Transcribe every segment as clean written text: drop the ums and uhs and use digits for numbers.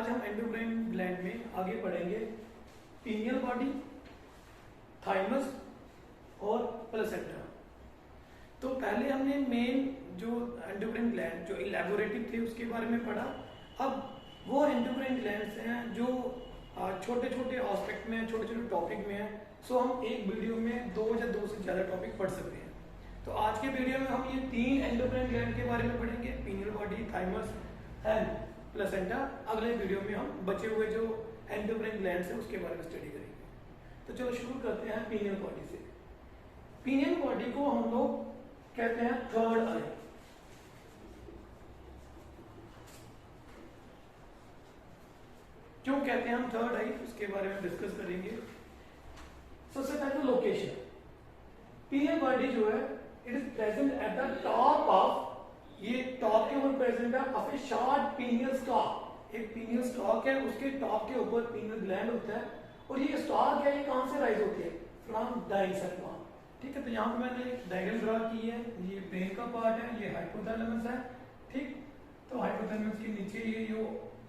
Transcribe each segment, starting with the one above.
आज हम endocrine gland में आगे बढ़ेंगे पीनियल बॉडी, थाइमस और प्लेसेंटा। तो पहले हमने मेन जो एंडोक्राइन ग्लैंड जो इलैबोरेटिव थे उसके बारे में पढ़ा। अब वो एंडोक्राइन ग्लैंड्स हैं जो छोटे छोटे एस्पेक्ट में, छोटे छोटे टॉपिक में है। सो हम एक वीडियो में दो या दो से ज़्यादा टॉपिक पढ़ सकते हैं। तो आज के वीडियो में हम ये 3 एंडोक्राइन ग्लैंड के बारे में पढ़ेंगे, pineal body, thymus and placenta. अगले वीडियो में हम बचे हुए जो एंडोक्राइन ग्लैंड्स है उसके बारे में स्टडी करेंगे। तो चलो शुरू करते हैं पीनियल बॉडी से। पीनियल बॉडी को हम लोग कहते हैं थर्ड आई। क्यों कहते हैं हम थर्ड आई, उसके बारे में डिस्कस करेंगे। सबसे पहले लोकेशन, पीनियल बॉडी जो है it is present at the top of, ये टॉप के ऊपर प्रेजेंट है of A short pineal stock. एक पीनियल स्टॉक है, उसके टॉप के ऊपर पीनियल ग्लैंड होता है। और ये स्टॉक है, ये कहां से राइज होती है? फ्रॉम डायसेप्टॉन। ठीक है, तो यहाँ पे मैंने एक डायग्राम ड्रा की है। ये ब्रेन का पार्ट है, ये हाइपोथैलेमस है। ठीक, तो हाइपोथैलेमस के नीचे ये जो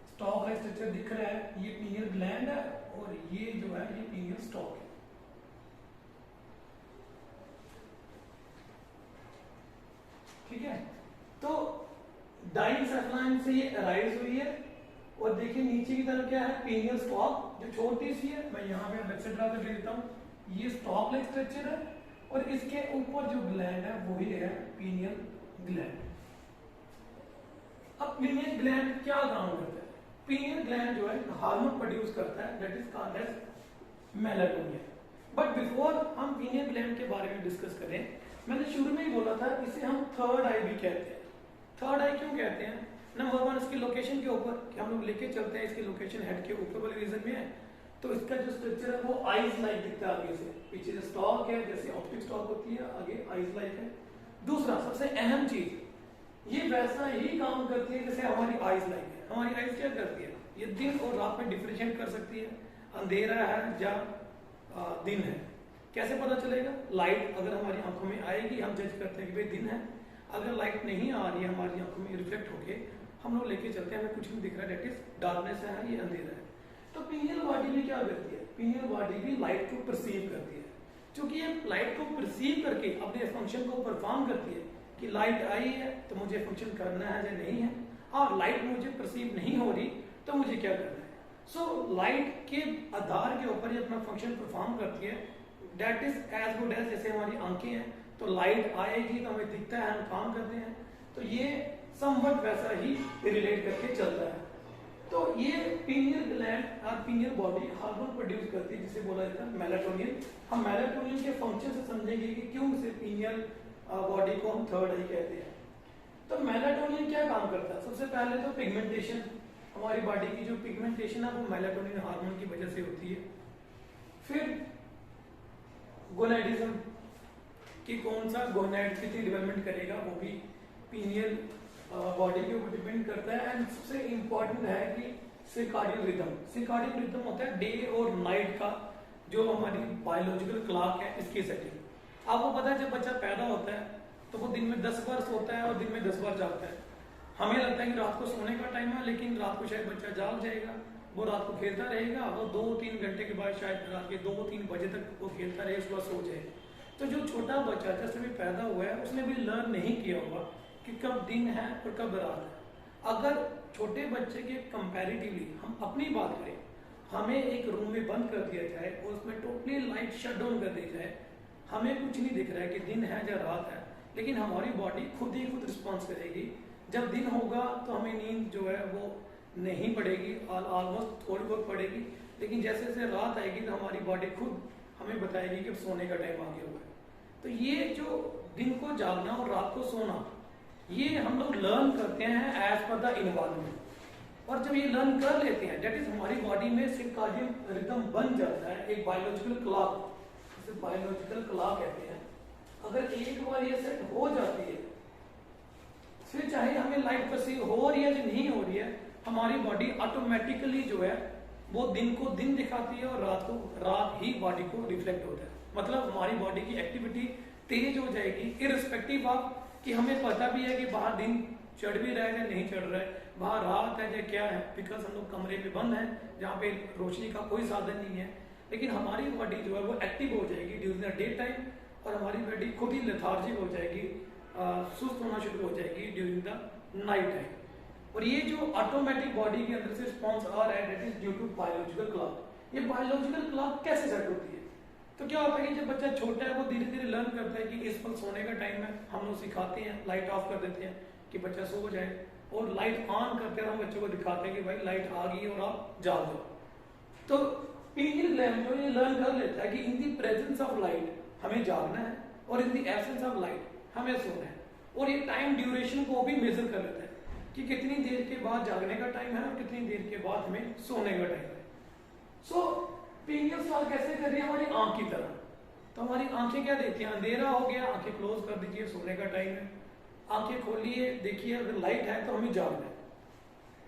स्टॉक है स्ट्रक्चर दिख रहा है, ये पीनियल ग्लैंड है और ये जो है ये पीनियल स्टॉक है। ठीक है, तो डाइसेप्लाइन से ये अराइज हुई है। और देखिए नीचे की तरफ क्या है? पीनियल स्टॉक जो छोटी सी है, मैं यहाँ पे लेक्चर ड्रा कर देता हूँ। ये स्टॉक लाइक स्ट्रक्चर है और इसके ऊपर जो ग्लैंड है वही है पीनियल ग्लैंड। अब पीनियल ग्लैंड क्या काम करता है? पीनियल ग्लैंड जो है हार्मोन प्रोड्यूस करता है, that is called as melatonin. But before हम पीनियल ग्लैंड के बारे में डिस्कस करें, मैंने शुरू में ही बोला था इसे हम थर्ड आई भी कहते हैं। थर्ड आई क्यों कहते हैं? नंबर 1 इसकी लोकेशन के ऊपर, कि हम लोग लेके चलते हैं इसकी लोकेशन हेड के ऊपर वाले रीजन में है। तो इसका जो स्ट्रक्चर है वो आइज लाइक दिखता है आगे से। पीछे जो स्टॉक है जैसे ऑप्टिक स्टॉक होती है, आगे आइज लाइक है। दूसरा सबसे अहम चीज, ये वैसा ही काम करती है जैसे हमारी आइज लाइक है। हमारी आइज क्या करती है? ये दिन और रात में डिफरेंशिएट कर सकती है, अंधेरा है या दिन है। कैसे पता चलेगा? लाइट अगर हमारी आंखों में आएगी हम जज करते हैं कि भाई दिन है। अगर लाइट नहीं आ रही है हमारी आंखों में रिफ्लेक्ट होके, हम लोग लेके चलते हैं हमें कुछ नहीं दिख रहा है, दैट इज डार्कनेस है, ये अंधेरा है। तो पीनियल बॉडी भी क्या करती है? पीनियल बॉडी भी लाइट को परसीव करती है। क्योंकि ये लाइट को परसीव करके अपने फंक्शन को परफॉर्म करती है कि लाइट आई है तो मुझे फंक्शन करना है या नहीं है, और लाइट मुझे परसीव नहीं हो रही तो मुझे क्या करना है। सो लाइट के आधार के ऊपर ये अपना फंक्शन परफॉर्म करती है। That is as good as जैसे हमारी आंखें हैं, तो लाइट आएगी तो हमें दिखता है, हम काम करते हैं। तो ये समवट वैसा ही रिलेट करके चलता है। तो ये पीनियल ग्लैंड और पीनियल बॉडी हार्मोन प्रोड्यूस करती है जिसे बोला जाता है मेलाटोनिन। हम मेलाटोनिन के फंक्शन से समझेंगे कि क्यों इसे पीनियल बॉडी को हम थर्ड आई कहते हैं। तो मेलाटोनिन क्या काम करता है? सबसे पहले तो पिगमेंटेशन, हमारी बॉडी की जो पिगमेंटेशन है वो मेलाटोनिन हार्मोन की वजह से होती है। फिर गोनेडिज्म, कि कौन सा गोनेड कितनी डेवलपमेंट करेगा वो भी पीनियल बॉडी के ऊपर डिपेंड करता है। एंड सबसे इंपॉर्टेंट है कि सर्काडियन रिदम। सर्काडियन रिदम होता है डे और नाइट का जो हमारी बायोलॉजिकल क्लॉक है, इसकी सेटिंग। आपको पता है जब बच्चा पैदा होता है तो वो दिन में 10 बार सोता है और दिन में 10 बार जागता है। हमें लगता है कि रात को सोने का टाइम है, लेकिन रात को शायद बच्चा जाग जाएगा, वो रात को खेलता रहेगा, वो 2-3 घंटे के बाद शायद रात के 2-3 बजे तक वो खेलता रहे, उसके बाद सो जाएगा। तो जो छोटा बच्चा जैसे भी पैदा हुआ है उसने भी लर्न नहीं किया होगा कि कब दिन है और कब रात है। अगर छोटे बच्चे के कंपैरेटिवली हम अपनी बात करें, हमें एक रूम में बंद कर दिया जाए और उसमें टोटली लाइट शट डाउन कर दी जाए, हमें कुछ नहीं दिख रहा है कि दिन है या रात है, लेकिन हमारी बॉडी खुद ही खुद रिस्पॉन्स करेगी। जब दिन होगा तो हमें नींद जो है वो नहीं पड़ेगी, ऑलमोस्ट थोड़ी बहुत पड़ेगी, लेकिन जैसे जैसे रात आएगी तो हमारी बॉडी खुद हमें बताएगी कि सोने का टाइम आ गया हुआ है। तो ये जो दिन को जागना और रात को सोना, ये हम लोग लर्न करते हैं एज पर द इन्वायरमेंट। और जब ये लर्न कर लेते हैं, दैट इज हमारी बॉडी में सर्काडियन रिदम बन जाता है, एक बायोलॉजिकल क्लॉक, जिसे बायोलॉजिकल क्लॉक कहते हैं। अगर एक बार ये सेट हो जाती है, फिर चाहे हमें लाइट परसीव हो रही है या नहीं हो रही है, हमारी बॉडी ऑटोमेटिकली जो है वो दिन को दिन दिखाती है और रात को रात ही बॉडी को रिफ्लेक्ट होता है। मतलब हमारी बॉडी की एक्टिविटी तेज हो जाएगी, इररिस्पेक्टिव ऑफ कि हमें पता भी है कि बाहर दिन चढ़ भी रहा है या नहीं चढ़ रहा है, बाहर रात है या क्या है, बिकॉज हम लोग कमरे में बंद हैं जहाँ पे रोशनी का कोई साधन नहीं है, लेकिन हमारी बॉडी जो है वो एक्टिव हो जाएगी ड्यूरिंग द डे टाइम और हमारी बॉडी खुद ही लेथार्जिक हो जाएगी, सुस्त होना शुरू हो जाएगी ड्यूरिंग द नाइट टाइम। और ये जो ऑटोमेटिक बॉडी के अंदर से रिस्पॉन्स आ रहा है that is due to biological clock. ये बायोलॉजिकल क्लॉक कैसे सेट होती है? तो क्या होता है कि जब बच्चा छोटा है वो धीरे धीरे लर्न करता है कि इस वक्त सोने का टाइम है, हम लोग सिखाते हैं, लाइट ऑफ कर देते हैं कि बच्चा सो जाए, और लाइट ऑन करके हम बच्चों को दिखाते हैं कि भाई लाइट आ गई और आप जाग जाओ। तो पीनियल ग्लैंड जो ये लर्न कर लेता है कि इन दी प्रेजेंस ऑफ लाइट हमें जागना है और इन दी एब्सेंस ऑफ लाइट हमें सोना है, और ये टाइम ड्यूरेशन को भी मेजर कर लेता है कि कितनी देर के बाद जागने का टाइम है और कितनी देर के बाद हमें सोने का टाइम है। सो पीनियल स्टार कैसे कर रही है? हमारी आंख की तरह। तो हमारी आंखें क्या देती हैं? अंधेरा हो गया, आंखें क्लोज कर दीजिए, सोने का टाइम है। आंखें खोलिए, देखिए अगर लाइट है तो हमें जागना है।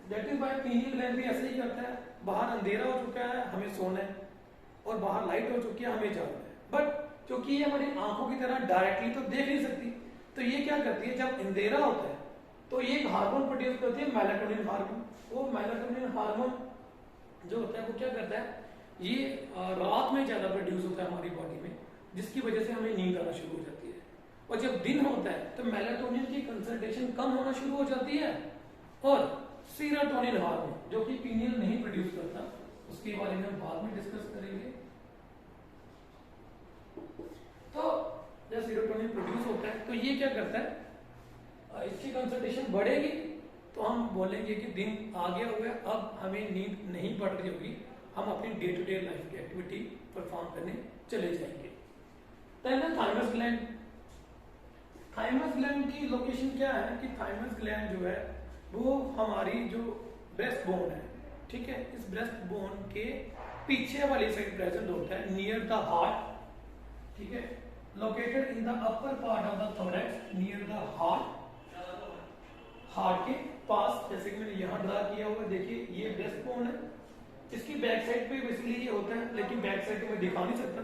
That is why pineal gland भी ऐसे ही करता है, बाहर अंधेरा हो चुका है हमें सोना है और बाहर लाइट हो चुकी है हमें जागना है। बट क्योंकि ये हमारी आंखों की तरह डायरेक्टली तो देख नहीं सकती, तो ये क्या करती है, जब अंधेरा होता है तो ये एक हार्मोन प्रोड्यूस करती है, मेलाटोनिन हार्मोन। वो मेलाटोनिन हार्मोन जो होता है वो क्या करता है, ये रात में ज्यादा प्रोड्यूस होता है हमारी बॉडी में, जिसकी वजह से हमें नींद आना शुरू हो जाती है। और जब दिन होता है तो मेलाटोनिन की कंसंट्रेशन कम होना शुरू हो जाती है, और सीरोटोनिन हार्मोन जो कि पीनियल नहीं प्रोड्यूस करता, उसके बारे में हम बाद में डिस्कस करेंगे। तो जब सीरोटोनिन प्रोड्यूस होता है तो ये क्या करता है, इसकी कंसंट्रेशन बढ़ेगी तो हम बोलेंगे कि दिन आ गया हुआ है, अब हमें नींद नहीं पड़ रही होगी, हम अपनी डे टू डे लाइफ की एक्टिविटी परफॉर्म करने चले जाएंगे। Thymus gland. थाइमस ग्लैंड की लोकेशन क्या है कि थाइमस ग्लैंड जो है वो हमारी जो ब्रेस्ट बोन है, ठीक है, इस ब्रेस्ट बोन के पीछे वाली साइड प्रेजेंट होता है, नियर द हार्ट, ठीक है, located in the upper part of the thorax, near the heart, heart के पास। जैसे कि मैंने यहाँ ड्रा किया हुआ है, देखिए ये ब्रेस्ट बोन है, इसकी बैक साइड पे बेसिकली ये होता है, लेकिन बैक साइड को मैं दिखा नहीं सकता,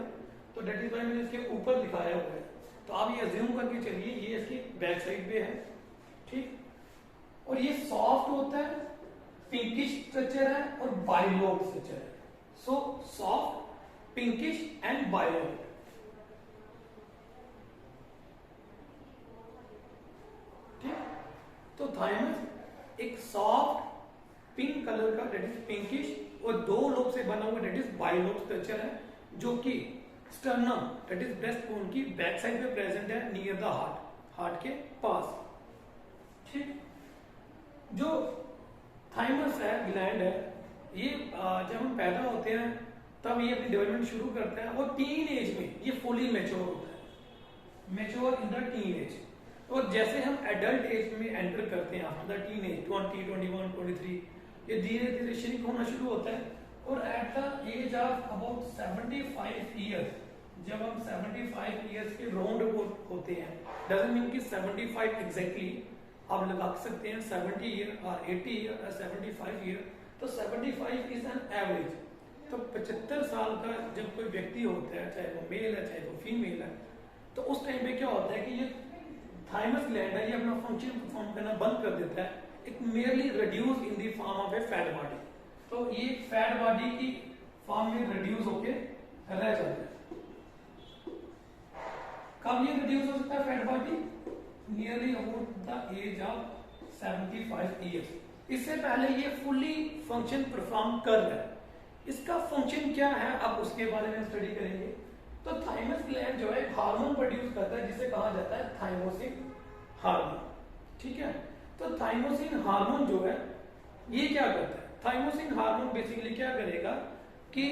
तो डेट इज व्हाई मैंने इसके ऊपर दिखाया हुआ है। तो आप ये अज्यूम करके चलिए ये इसकी बैक साइड पे है, ठीक। और ये सॉफ्ट होता है, पिंकिश स्ट्रक्चर है और बाइलोब स्ट्रक्चर है। So soft, pinkish and bilobe. ठीक, तो थाइमस एक सॉफ्ट पिंक कलर का डेट इज पिंकिश और दो लोब से बना हुआ डेट इज बाइलोब स्ट्रक्चर है, जो कि sternum that is breast bone की बैक साइड पे प्रेजेंट है, नियर द हार्ट, हार्ट के पास। ठीक, जो थाइमस है ग्लैंड है, ये जब हम पैदा होते हैं तब ये अपनी डेवलपमेंट शुरू करता है और टीन एज में ये फुली मैच्योर होता है, mature in the teen age. और जैसे हम एडल्ट एज में एंटर करते हैं आफ्टर द टीन एज 20, 21, 23, ये धीरे धीरे श्रिंक होना शुरू होता है और at the age of about 75 years, जब हम 75 ईयर्स के राउंड होते हैं, डजंट मीन कि 75 एग्जैक्टली, आप लगा सकते हैं 70 ईयर और 80 ईयर और 75 ईयर, तो 75 इज एन एवरेज। तो 75 साल का जब कोई व्यक्ति होता है, चाहे वो मेल है चाहे वो फीमेल है, तो उस टाइम पे क्या होता है कि ये थाइमस ग्लैंड है, ये अपना फंक्शन परफॉर्म करना बंद कर देता है, it merely reduce in the form of A fat body. तो ये फैट बॉडी की फॉर्म में रिड्यूस होके रह जाता है। कब ये रिड्यूस हो सकता है fat body? Nearly about the age of 75 years. इससे पहले ये फुली फंक्शन परफॉर्म कर रहा है। इसका फंक्शन क्या है अब उसके बारे में स्टडी करेंगे। तो थाइमस ग्लैंड जो है हार्मोन प्रोड्यूस करता है जिसे कहा जाता है थाइमोसिन हार्मोन, ठीक है। तो थाइमोसिन हार्मोन जो है ये क्या करता है? थाइमोसिन हार्मोन बेसिकली क्या करेगा कि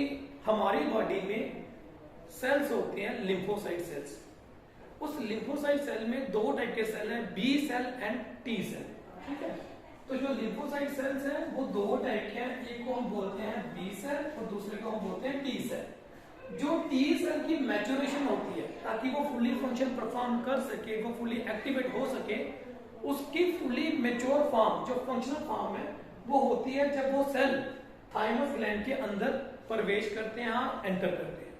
हमारी बॉडी में सेल्स होते हैं लिम्फोसाइट सेल्स। उस लिम्फोसाइट सेल में दो टाइप के सेल हैं, B cell and T cell, ठीक है। तो जो लिम्फोसाइट सेल्स हैं वो दो टाइप के हैं, एक को हम बोलते हैं बी सेल और दूसरे को हम बोलते हैं टी सेल। जो टी सेल की मैच्योरेशन होती है ताकि वो फुली फंक्शन परफॉर्म कर सके, वो फुली एक्टिवेट हो सके, उसकी फुली मैच्योर फॉर्म जो फंक्शनल फॉर्म है वो होती है जब वो सेल थाइमस ग्लैंड के अंदर प्रवेश करते हैं, एंटर करते हैं।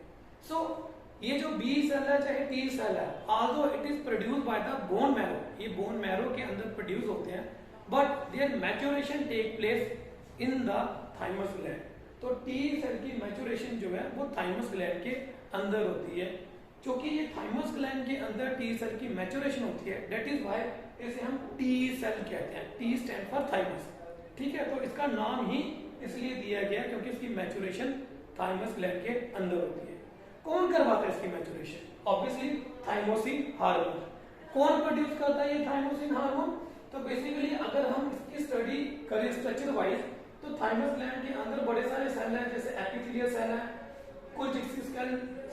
सो ये जो बी सेल है चाहे टी सेल है, although it is produce by the bone marrow, ये बोन मैरो के अंदर प्रोड्यूस होते हैं, but their maturation take place in the thymus gland. तो टी सेल की मैच्योरेशन जो है वो थाइमस ग्लैंड के अंदर होती है। क्योंकि ये थाइमस ग्लैंड के अंदर टी सेल की मैच्योरेशन होती है, दैट इज व्हाई इसे हम टी सेल कहते हैं। टी स्टैंड फॉर थाइमस, ठीक है। तो इसका नाम ही इसलिए दिया गया क्योंकि इसकी मैच्योरेशन थाइमस ग्लैंड के अंदर होती है। कौन करवाता है इसकी मैच्योरेशन? Obviously thymosin hormone. कौन प्रोड्यूस करता है ये थाइमोसिन हार्मोन? तो बेसिकली अगर हम इसकी स्टडी करें स्ट्रक्चर वाइज, तो थाइमस ग्लैंड के अंदर बड़े सारे सेल हैं, जैसे एपिथेलियल सेल है, कुछ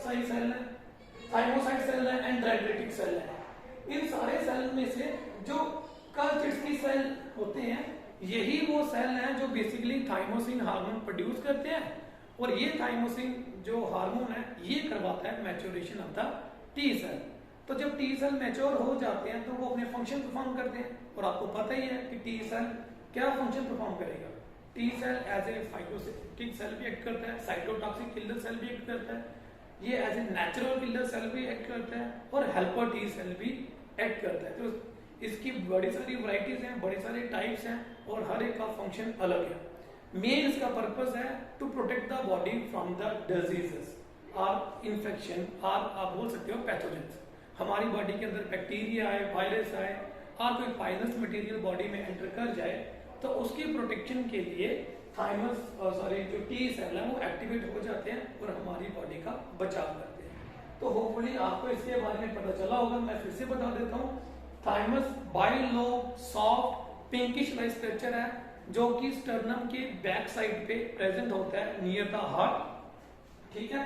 सही सेल है, थाइमोसाइट सेल है एंड डेंड्रिटिक सेल है। इन सारे सेल में से जो कर्चिट्स्की सेल होते हैं, यही वो सेल हैं जो बेसिकली थाइमोसिन हार्मोन प्रोड्यूस करते हैं। और ये थाइमोसिन जो हार्मोन है ये करवाता है maturation of the T cell. तो जब टी सेल मैच्योर हो जाते हैं तो वो अपने फंक्शन परफॉर्म करते हैं। और आपको पता ही है कि टी सेल क्या फंक्शन परफॉर्म करेगा। T cell as a phagocytic cell भी एक्ट करता है, साइटोटॉक्सिक किलर सेल भी एक्ट करता है, ये as a natural killer cell भी एक्ट करता है, और हेल्पर टी सेल भी एक्ट करता है। तो इसकी बड़ी सारी वैरायटीज हैं, बड़े सारे टाइप्स हैं, और हर एक का फंक्शन अलग है। मेन इसका पर्पस है to protect the body from the diseases और इन्फेक्शन, और आप बोल सकते हो पैथोजेंस। हमारी बॉडी के अंदर बैक्टीरिया आए, वायरस आए, और कोई पॉइजनस मटेरियल बॉडी में एंटर कर जाए, तो उसकी प्रोटेक्शन के लिए जो टी सेल है वो एक्टिवेट हो जाते हैं और हमारी बॉडी का बचाव करते हैं। तो होपफुली आपको इसके बारे में पता चला होगा। मैं फिर से बता देता हूँ, thymus bilobe soft pinkish like structure है जो कि स्टर्नम के बैक साइड पे प्रेजेंट होता है नियर द हार्ट, ठीक है।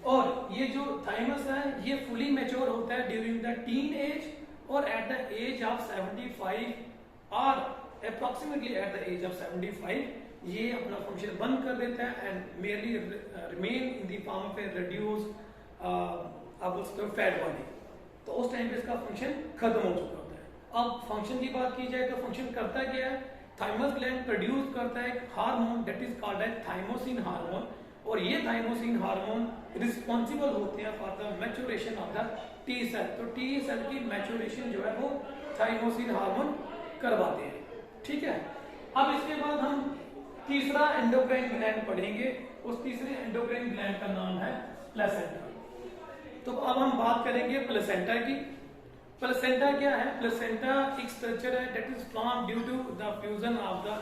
और ये जो थाइमस है ये फुली मैच्योर होता है ड्यूरिंग द टीन एज और एट द एज ऑफ 75 और approximately at the age of 75 ये अपना फंक्शन बंद कर देता है and merely remain in the form of a reduce fat body. तो उस टाइम पे इसका फंक्शन खत्म हो चुका होता है। अब फंक्शन की बात की जाए तो फंक्शन करता क्या है? थाइमस ग्लैंड प्रोड्यूस करता है एक hormone that is called as thymosin hormone, और ये थाइमोसिन हार्मोन रिस्पॉन्सिबल होते हैं for the maturation of the T cell. तो टी सेल की मैच्योरेशन जो है वो थाइमोसिन हार्मोन करवाते हैं, ठीक है। अब इसके बाद हम तीसरा एंडोक्राइन ग्लैंड पढ़ेंगे। उस तीसरे एंडोक्राइन ग्लैंड का नाम है प्लेसेंटा। तो अब हम बात करेंगे प्लेसेंटा की। प्लेसेंटा क्या है? प्लेसेंटा एक स्ट्रक्चर है that is form due to the fusion of the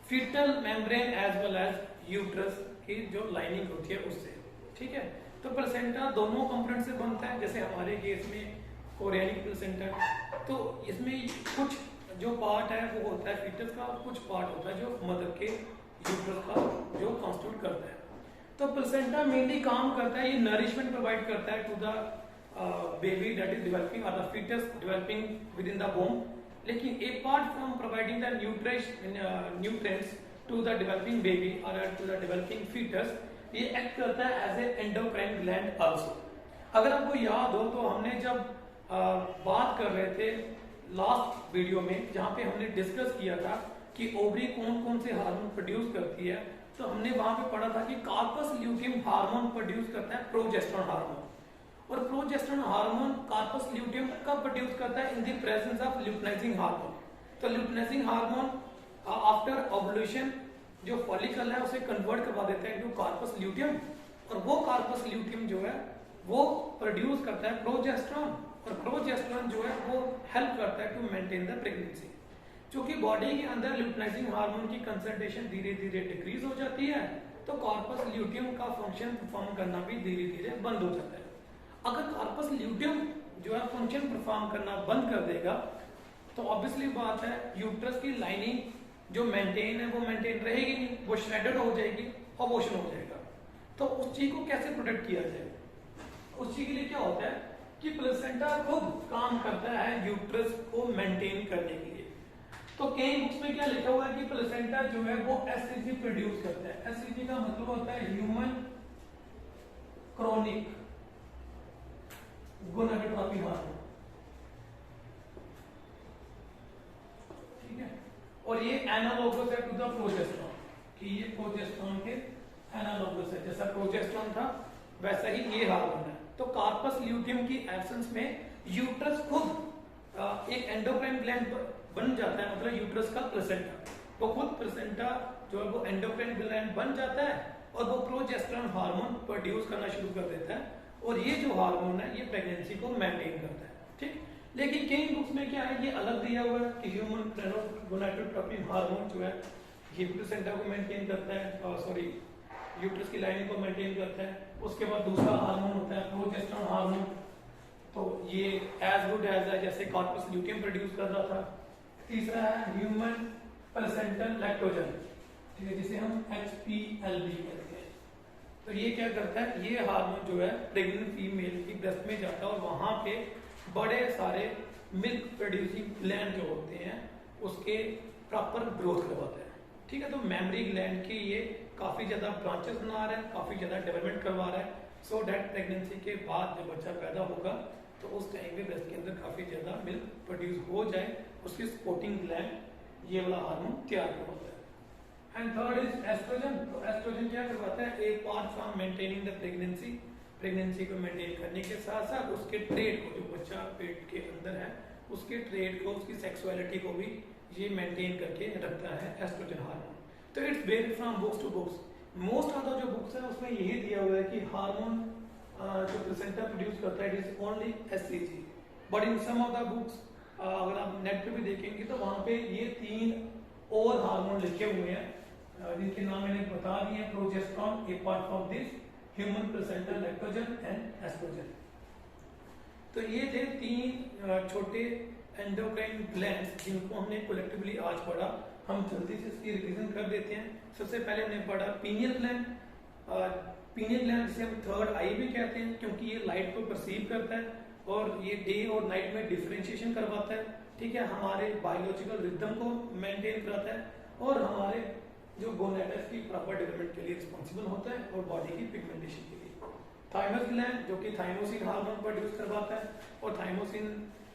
fetal membrane as well as uterus की जो लाइनिंग होती है उससे, ठीक है। तो प्लेसेंटा दोनों कंपोनेंट से बनता है, जैसे हमारे केस में कोरियनिक प्लेसेंटा। तो इसमें कुछ जो पार्ट है वो होता है फीटस का, और कुछ पार्ट होता है जो मदर के यूट्रस का जो कॉन्स्टिट्यूट करता है। तो प्लेसेंटा मेनली काम करता है, ये नरिशमेंट प्रोवाइड करता है to the baby that is developing और the foetus developing within the बोन। लेकिन apart from providing the nutrients to the developing baby और टू द डेवलपिंग फीटस, ये एक्ट करता है as a endocrine gland also. अगर आपको याद हो तो हमने जब बात कर रहे थे लास्ट वीडियो में, जहां पे हमने डिस्कस किया था कि ओवरी कौन कौन से हार्मोन प्रोड्यूस करती है, तो हमने वहां पे पढ़ा था कि कार्पस ल्यूटियम हार्मोन प्रोड्यूस करता है प्रोजेस्टेरोन हार्मोन, और प्रोजेस्टेरोन हार्मोन कार्पस ल्यूटियम कब प्रोड्यूस करता है? In the presence of luteinizing hormone. तो ल्यूटिनाइजिंग हार्मोन आफ्टर ओवुलेशन जो फॉलिकल है उसे कन्वर्ट करवा देता है टू कार्पस ल्यूटियम, और वो कार्पस ल्यूटियम जो है वो प्रोड्यूस करता है प्रोजेस्टेरोन, और प्रोजेस्टेरोन जो है वो हेल्प करता है टू मेंटेन द प्रेगनेंसी। क्योंकि बॉडी के अंदर ल्यूटिनाइजिंग हार्मोन की कंसंट्रेशन धीरे धीरे डिक्रीज हो जाती है, तो कार्पस ल्यूटियम का फंक्शन परफॉर्म करना भी धीरे धीरे बंद हो जाता है। अगर कार्पस ल्यूटियम जो है फंक्शन परफॉर्म करना बंद कर देगा, तो ऑब्वियसली बात है यूट्रस की लाइनिंग जो मेंटेन है वो मेंटेन रहेगी नहीं, वो श्रेडेड हो जाएगी, अबॉर्शन हो जाएगा। तो उस चीज को कैसे प्रोटेक्ट किया जाए? उस चीज के लिए क्या होता है कि प्लेसेंटा खुद काम करता है यूट्रस को मेंटेन करने के लिए। तो कई बुक्स में क्या लिखा हुआ है कि प्लेसेंटा जो है वो एससीजी प्रोड्यूस करता है। एससीजी का मतलब होता है ह्यूमन क्रोनिक गोनाडोट्रोपिक हार्मोन, ठीक है। और ये एनालोगस है टू द प्रोजेस्टेरोन, कि ये प्रोजेस्टेरोन के एनालोगस है, जैसा प्रोजेस्टेरोन था वैसा ही ये हार्मोन है। तो कार्पस ल्यूटियम की एब्सेंस में यूट्रस खुद एक एंडोक्राइन ग्लैंड बन जाता है, मतलब यूट्रस का प्लेसेंटा, वो खुद प्लेसेंटा जो है वो एंडोक्राइन ग्लैंड बन जाता है और वो प्रोजेस्टेरोन हार्मोन प्रोड्यूस करना शुरू कर देता है, और ये जो हार्मोन है ये प्रेगनेंसी को मेंटेन करता है, ठीक। लेकिन कई बुक्स में क्या है, ये अलग दिया हुआ है कि ह्यूमन gonadotropin हार्मोन जो है ये प्लेसेंटा को मेंटेन करता है, सॉरी यूट्रस की लाइनिंग को मेंटेन करता है। उसके बाद दूसरा हार्मोन होता है प्रोजेस्टेरोन हार्मोन, तो ये एज गुड एज है जैसे कॉर्पस ल्यूटियम प्रोड्यूस कर रहा था। तीसरा है ह्यूमन प्लेसेंटल लैक्टोजन, ठीक है, जिसे हम HPLB कहते हैं। तो ये क्या करता है, ये हार्मोन जो है प्रेग्नेंट फीमेल की ब्रेस्ट में जाता है और वहां पे बड़े सारे मिल्क प्रोड्यूसिंग ग्लैंड जो होते हैं उसके प्रॉपर ग्रोथ करवाता है, ठीक है। तो मेमरी ग्लैंड के ये काफी ज्यादा ब्रांचेस बना रहा है, काफी ज्यादा डेवलपमेंट करवा रहा है, सो दैट प्रेगनेंसी के बाद जब बच्चा पैदा होगा तो उस टाइम में ब्रेस्ट के अंदर काफी ज्यादा मिल्क प्रोड्यूस हो जाए, उसकी सपोर्टिंग ग्लैंड ये वाला हार्मोन तैयार करवाता है। And third is estrogen. तो एस्ट्रोजन क्या करवाता है, एक part from maintaining the pregnancy को मेंटेन करने के साथ साथ उसके ट्रेड को, जो बच्चा पेट के अंदर है उसके ट्रेड को, उसकी सेक्सुअलिटी को भी ये मेंटेन करके रखता है एस्ट्रोजन हार्मोन। तो it's very from books to books, most of the जो बुक्स है उसमें यही दिया हुआ है कि हार्मोन जो प्लेसेंटा प्रोड्यूस करता है it is only HCG, but in some of the books अगर आप नेट पे भी देखेंगे तो वहां पे ये 3 और हार्मोन लिखे हुए हैं जिनके नाम मैंने बता दिए हैं, progesterone, a part of this, human placental lactogen and estrogen. तो ये थे 3 छोटे एंडोक्राइन ग्लैंड्स जिनको हमने कलेक्टिवली आज पढ़ा। हम जल्दी से इसकी रिवीजन कर देते हैं। सबसे पहले हमने पढ़ा पीनियल ग्लैंड। पीनियल ग्लैंड जिसे हम थर्ड आई भी कहते हैं क्योंकि ये लाइट को परसीव करता है और ये डे और नाइट में डिफरेंशिएशन करवाता है, ठीक है, हमारे बायोलॉजिकल रिदम को मेंटेन कराता है और हमारे जो गोनेड्स की प्रॉपर डेवलपमेंट के लिए रिस्पॉन्सिबल होता है और बॉडी की पिगमेंटेशन के लिए। थाइमस ग्लैंड जो कि थाइमोसिन हार्मोन प्रोड्यूस करवाता है और थाइमोसिन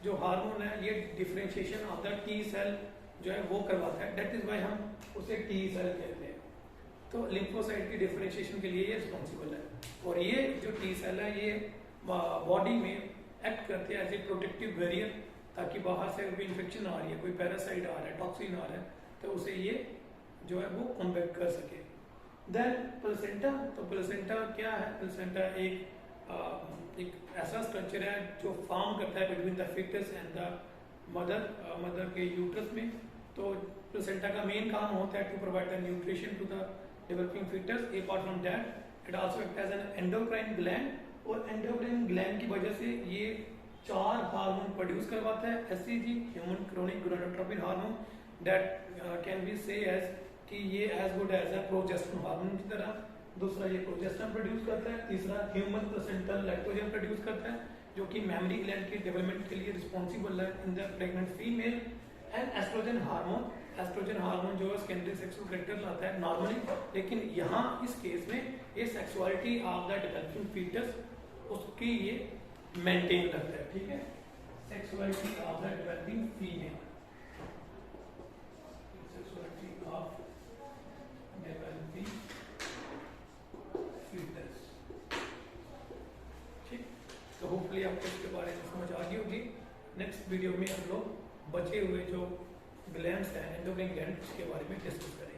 जो हार्मोन है ये differentiation of the T cell जो है वो करवाता है, दैट इज व्हाई हम उसे टी सेल कहते हैं। तो लिम्फोसाइट की डिफरेंशिएशन के लिए ये रिस्पॉन्सिबल है और ये जो टी सेल है ये बॉडी में एक्ट करते हैं एज ए प्रोटेक्टिव बैरियर, ताकि बाहर से कोई इन्फेक्शन आ रही है, कोई पैरासाइट आ रहा है, टॉक्सिन आ रहा है, तो उसे ये जो है वो कॉम्बैट कर सके। Then placenta. तो प्लेसेंटा क्या है, प्लेसेंटा एक ऐसा स्ट्रक्चर है जो फॉर्म करता है between the fetus and the mother के यूट्रस में। तो प्लेसेंटा का मेन काम होता है to provide the nutrition to the developing fetus. Apart from that it also act as an endocrine gland और एंडोक्राइन ग्लैंड की वजह से ये 4 हार्मोन प्रोड्यूस करवाता है, HCG, human chronic gonadotropin hormone, that can be say as कि ये as good as a progesterone hormone की तरह। दूसरा ये प्रोजेस्टेरोन प्रोड्यूस करता है। तीसरा ह्यूमन प्लेसेंटल लैक्टोजन प्रोड्यूस करता है जो कि मेमरी ग्लैंड की डेवलपमेंट के लिए रिस्पॉन्सिबल है in the pregnant female. And estrogen hormone जो सेकेंडरी सेक्सुअल कैरेक्टर लाता है नॉर्मली, लेकिन यहाँ इस केस में ये sexuality of the developing fetus उसकी ये मेंटेन करता है, ठीक है, sexuality of the developing female, sexuality of developing fetus, ठीक। तो होपफुली आपको इसके बारे में समझ आ गई होगी। नेक्स्ट वीडियो में हम लोग बचे हुए जो ग्लैंड्स हैं एंडोक्राइन ग्लैंड उसके बारे में डिस्कस करेंगे।